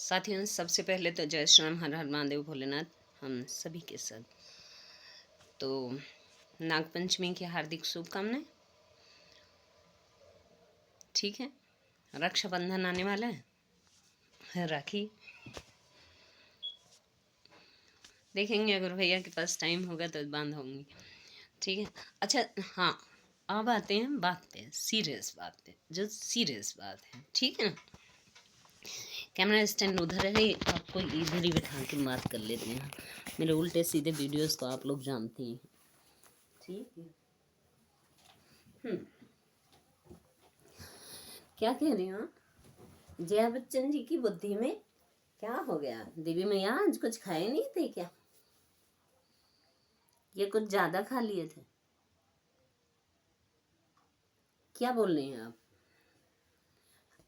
साथियों, सबसे पहले तो जय श्री राम, हर हर महादेव भोलेनाथ हम सभी के साथ। तो नागपंचमी की हार्दिक शुभकामनाएं। ठीक है, रक्षाबंधन आने वाला है, राखी देखेंगे, अगर भैया के पास टाइम होगा तो बांध होंगी। ठीक है, अच्छा हाँ, अब आते हैं बात पे, सीरियस बात पे, जो सीरियस बात है। ठीक है ना, कैमरा स्टैंड उधर है, आपको इधर ही बैठा के बात कर लेते हैं। मेरे उल्टे सीधे वीडियोस तो आप लोग जानते हैं। ठीक है, क्या कह रही हूँ? जया बच्चन जी की बुद्धि में क्या हो गया? देवी मैया आज कुछ खाए नहीं थे क्या? ये कुछ ज्यादा खा लिए थे? क्या बोल रही हैं आप?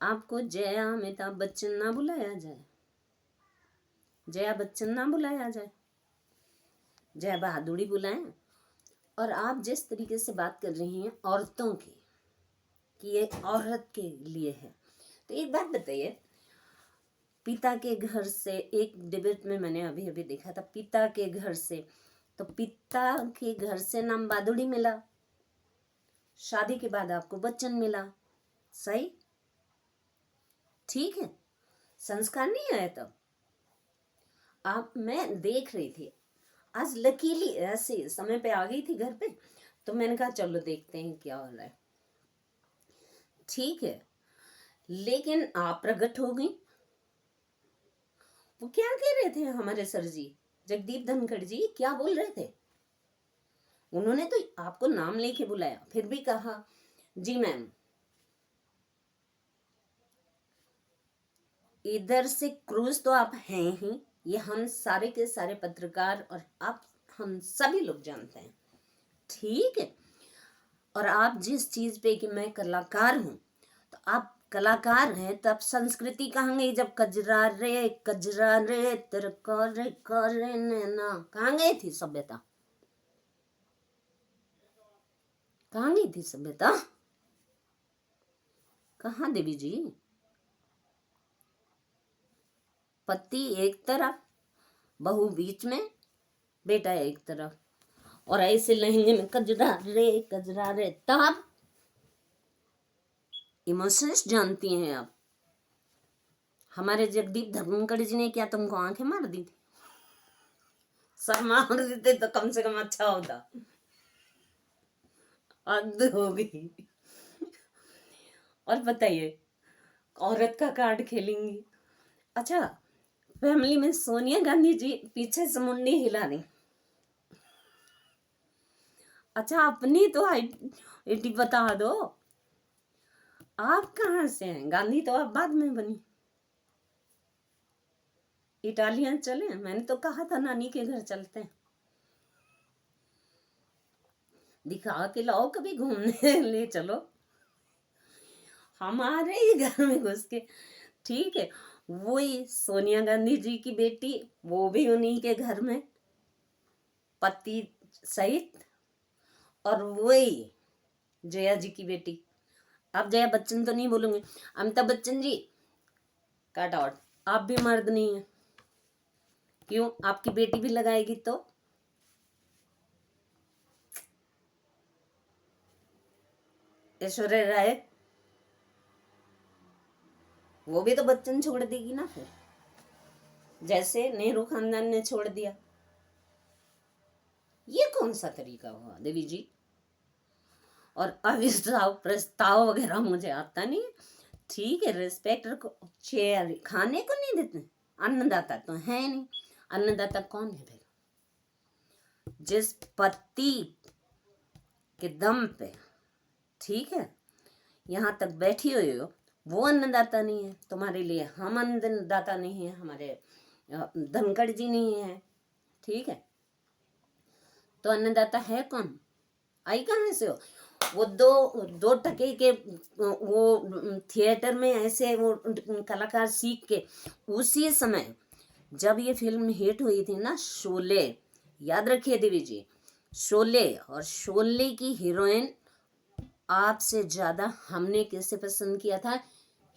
आपको जया अमिताभ बच्चन ना बुलाया जाए? जया बच्चन ना बुलाया जाए? जया बहादुरी बुलाएं? और आप जिस तरीके से बात कर रही हैं औरतों की, कि ये औरत के लिए है, तो एक बात बताइए, पिता के घर से, एक डिबेट में मैंने अभी अभी देखा था, पिता के घर से, तो पिता के घर से नाम बादुड़ी मिला, शादी के बाद आपको बच्चन मिला, सही? ठीक है, संस्कार नहीं आया तब? आप, मैं देख रही थी आज, लकीली ऐसे समय पे आ गई थी घर पे, तो मैंने कहा चलो देखते हैं क्या हो रहा है। ठीक है, लेकिन आप प्रकट हो गई। वो क्या कह रहे थे हमारे सर जी, जगदीप धनखड़ जी, क्या बोल रहे थे? उन्होंने तो आपको नाम लेके बुलाया, फिर भी कहा जी मैम। इधर से क्रूज तो आप हैं ही, ये हम सारे के सारे पत्रकार और आप, हम सभी लोग जानते हैं। ठीक है, और आप जिस चीज पे कि मैं कलाकार हूं, तो आप कलाकार हैं, तब संस्कृति कहाँ गई? जब कजरा रे तेरे करे नैना, कहाँ गई थी सभ्यता? कहाँ गई थी सभ्यता? कहाँ देवी जी? पति एक तरफ, बहू बीच में, बेटा एक तरफ, और ऐसे लहंगे में कजरा रे, तब इमोशंस जानती हैं आप? हमारे जगदीप धनखड़ जी ने क्या तुमको आंखें मार दी थी? सब मार देते तो कम से कम अच्छा होता। हद हो गई। और बताइए, औरत का कार्ड खेलेंगी? अच्छा, फैमिली में सोनिया गांधी जी पीछे से मुंडी हिला रही। अच्छा, अपनी तो आईडी बता दो, आप कहाँ से हैं? गांधी तो आप बाद में बनी। इटालियन चले? मैंने तो कहा था नानी के घर चलते हैं, दिखा के लाओ, कभी घूमने ले चलो हमारे ही घर में घुस के। ठीक है, वही सोनिया गांधी जी की बेटी, वो भी उन्हीं के घर में, पति सहित, और वही जया जी की बेटी। आप जया बच्चन तो नहीं बोलूंगे, अमिताभ बच्चन जी कट आउट, आप भी मर्द नहीं है। क्यों? आपकी बेटी भी लगाएगी तो? ऐश्वर्या राय, वो भी तो बच्चन छोड़ देगी ना फिर, जैसे नेहरू खानदान ने छोड़ दिया। ये कौन सा तरीका हुआ देवी जी? और अविश्वास प्रस्ताव वगैरह मुझे आता नहीं। ठीक है, रिस्पेक्ट को, चेयर खाने को नहीं देते, अन्नदाता तो है नहीं। अन्नदाता कौन है फिर? जिस पति के दम पे, ठीक है, यहाँ तक बैठी हुई हो, वो अन्नदाता नहीं है तुम्हारे लिए, हम अन्नदाता नहीं है, हमारे धनखड़ जी नहीं है। ठीक है, तो अन्नदाता है कौन? आई कहाँ से हो? वो दो दो टके के वो थिएटर में ऐसे वो कलाकार सीख के, उसी समय जब ये फिल्म हिट हुई थी ना, शोले, याद रखिए देवी जी, शोले, और शोले की हीरोइन आपसे ज्यादा हमने किसे पसंद किया था?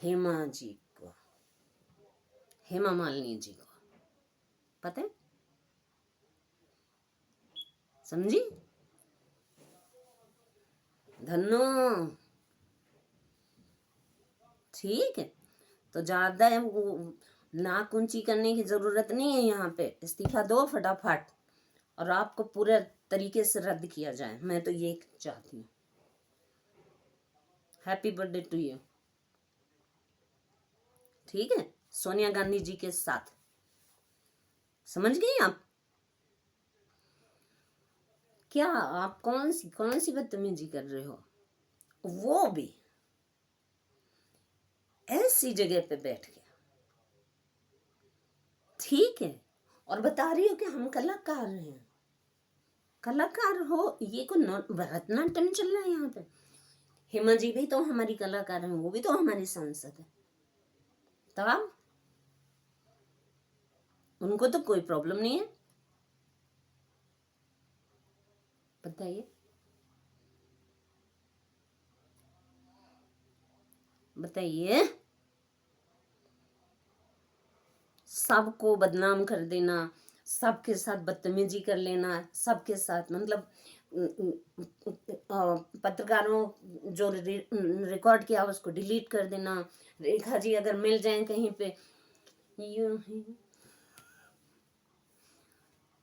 हेमा जी को। हेमा मालिनी जी को, पता है? समझी? धन्नो, ठीक है। तो ज्यादा नाक ऊंची करने की जरूरत नहीं है यहाँ पे, इस्तीफा दो फटाफट और आपको पूरे तरीके से रद्द किया जाए। मैं तो ये चाहती हूँ। Happy birthday to you. ठीक है, सोनिया गांधी जी के साथ। समझ गई आप? क्या आप कौन सी बदतमीजी कर रहे हो, वो भी ऐसी जगह पे बैठ के, ठीक है? और बता रही हो कि हम कलाकार हैं। कलाकार हो, ये को भरतनाट्यम चल रहा है यहाँ पे। हेमा जी भी तो हमारी कलाकार हैं, वो भी तो हमारी सांसद है। तब उनको तो कोई प्रॉब्लम नहीं है। बताइए, बताइए। सबको बदनाम कर देना, सबके साथ बदतमीजी कर लेना, सबके साथ मतलब पत्रकारों जो रिकॉर्ड किया उसको डिलीट कर देना। रेखा जी अगर मिल जाएं कहीं पे यूं ही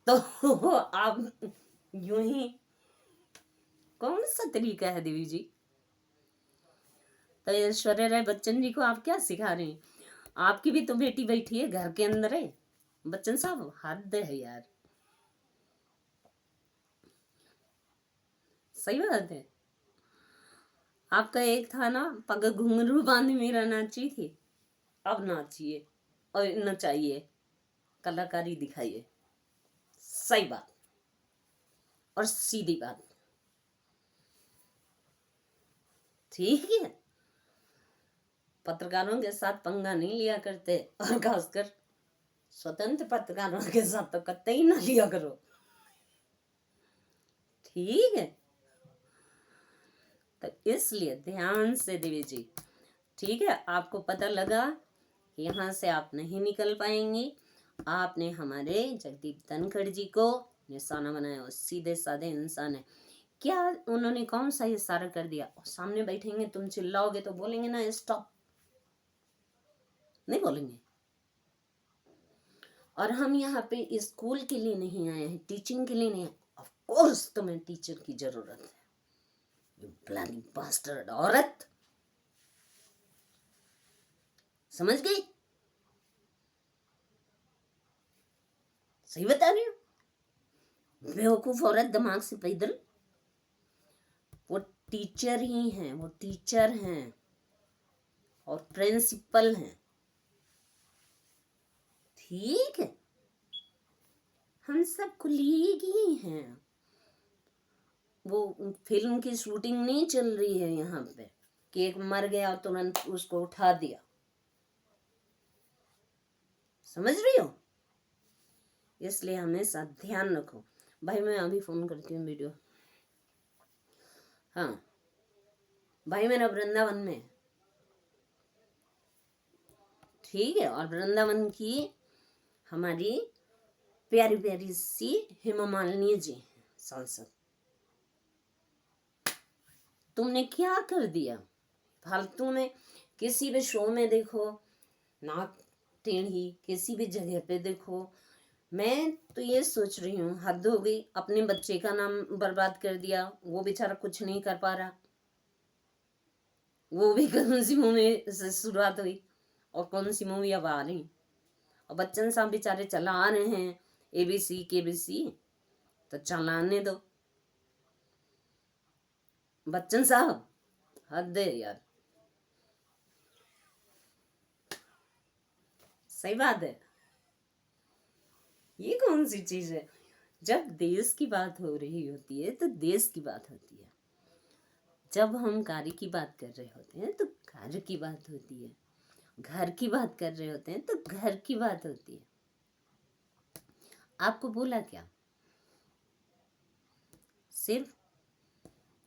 तो आप यूं ही, कौन सा तरीका है देवी जी? तो ऐश्वर्या राय बच्चन जी को आप क्या सिखा रहे हैं? आपकी भी तो बेटी बैठी है घर के अंदर है। बच्चन साहब हद है यार, सही बात है। आपका एक था ना, पग घुंघरू बांधी मेरा नाची थी, अब नाचिए और नचाइए, कलाकारी दिखाइए। सही बात और सीधी बात, ठीक है? पत्रकारों के साथ पंगा नहीं लिया करते, और खासकर स्वतंत्र पत्रकारों के साथ तो कतई ना लिया करो, ठीक है? तो इसलिए ध्यान से देवी जी, ठीक है? आपको पता लगा यहाँ से आप नहीं निकल पाएंगे। आपने हमारे जगदीप धनखड़ जी को निशाना बनाया, वो सीधे साधे इंसान है। क्या उन्होंने कौन सा इशारा कर दिया? सामने बैठेंगे, तुम चिल्लाओगे तो बोलेंगे ना स्टॉप, नहीं बोलेंगे। और हम यहाँ पे स्कूल के लिए नहीं आए हैं, टीचिंग के लिए नहीं आए। ऑफ कोर्स तुम्हें टीचर की जरूरत है, यू ब्लडी बास्टर्ड औरत। समझ गई? सही बता रही हूँ? बेवकूफ औरत, दिमाग से पैदल। वो टीचर ही हैं, वो टीचर हैं और प्रिंसिपल हैं, ठीक है? हम सब कुलीग ही हैं। वो फिल्म की शूटिंग नहीं चल रही है यहाँ पे कि एक मर गया और तुरंत उसको उठा दिया। समझ रही हो? इसलिए हमेशा ध्यान रखो। भाई मैं अभी फोन करती हूँ वीडियो। हाँ भाई, मेरा वृंदावन में, ठीक है? और वृंदावन की हमारी प्यारी प्यारी सी हेमा मालिनी जी सांसद। तुमने क्या कर दिया फालतू में? किसी भी शो में देखो नाक टेढ़ी, किसी भी जगह पे देखो। मैं तो ये सोच रही हूँ हद हो गई, अपने बच्चे का नाम बर्बाद कर दिया, वो बेचारा कुछ नहीं कर पा रहा। वो भी कौन सी मूवी से शुरुआत हुई और कौन सी मूवी अब आ रही, और बच्चन साहब बेचारे चला रहे हैं ABC KBC, तो चलाने दो। बच्चन साहब हद है यार, सही बात है। ये कौन सी चीज है? जब देश की बात हो रही होती है तो देश की बात होती है, जब हम कार्य की बात कर रहे होते हैं तो कार्य की बात होती है, घर की बात कर रहे होते हैं तो घर की बात होती है। आपको बोला क्या? सिर्फ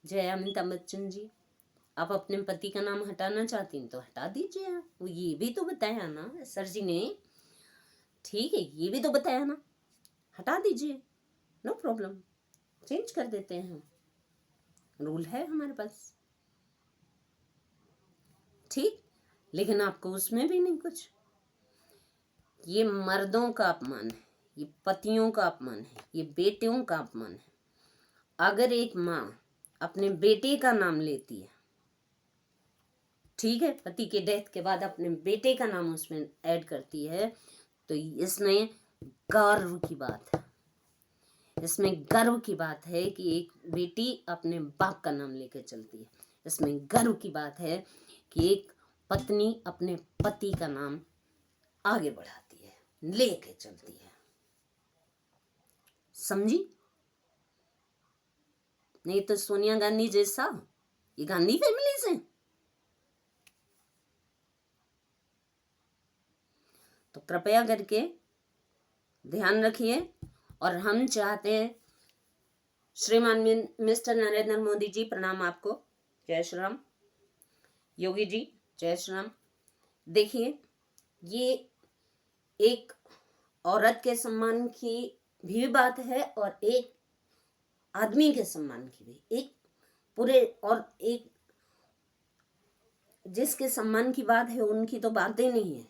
जय अमिताभ बच्चन जी, आप अपने पति का नाम हटाना चाहती हैं तो हटा दीजिए। वो ये भी तो बताया ना सर जी ने ठीक है, ये भी तो बताया ना, हटा दीजिए, नो प्रॉब्लम, चेंज कर देते हैं, रूल है हमारे पास। ठीक, लेकिन आपको उसमें भी नहीं कुछ। ये मर्दों का अपमान है, ये पतियों का अपमान है, ये बेटियों का अपमान है। अगर एक माँ अपने बेटे का नाम लेती है, ठीक है, पति के डेथ के बाद अपने बेटे का नाम उसमें ऐड करती है, तो इसमें गर्व की बात है, इसमें गर्व की बात है कि एक बेटी अपने बाप का नाम लेकर चलती है। इसमें गर्व की बात है कि एक पत्नी अपने पति का नाम आगे बढ़ाती है, लेके चलती है। समझी? नहीं तो सोनिया गांधी जैसा, ये गांधी फैमिली से, तो कृपया करके ध्यान रखिए। और हम चाहते हैं, श्रीमान मिस्टर नरेंद्र मोदी जी, प्रणाम आपको, जय श्री राम। योगी जी, जय श्री राम। देखिए, ये एक औरत के सम्मान की भी बात है और एक आदमी के सम्मान की भी, एक पूरे, और एक जिसके सम्मान की बात है उनकी तो बातें नहीं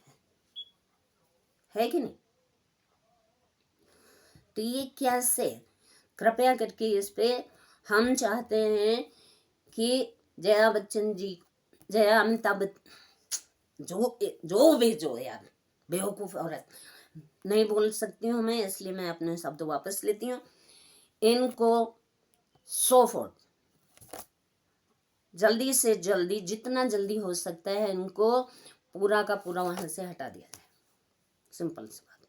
है कि नहीं? तो ये कैसे, कृपया करके इस पे हम चाहते हैं कि जया बच्चन जी, जया अमिताभ, जो भी जो यार बेवकूफ औरत, नहीं बोल सकती हूँ मैं, इसलिए मैं अपने शब्द वापस लेती हूँ। इनको सोफोर्ट, जल्दी से जल्दी, जितना जल्दी हो सकता है इनको पूरा का पूरा वहां से हटा दिया जाए, सिंपल सी बात।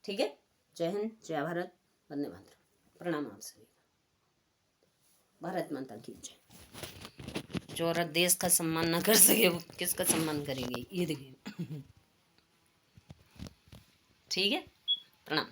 ठीक है, जय हिंद, जय भारत, वंदे मातरम, प्रणाम आप सभी का, भारत माता की जय। जो औरत देश का सम्मान ना कर सके वो किसका सम्मान करेगी, ये देखिए। ठीक है, प्रणाम।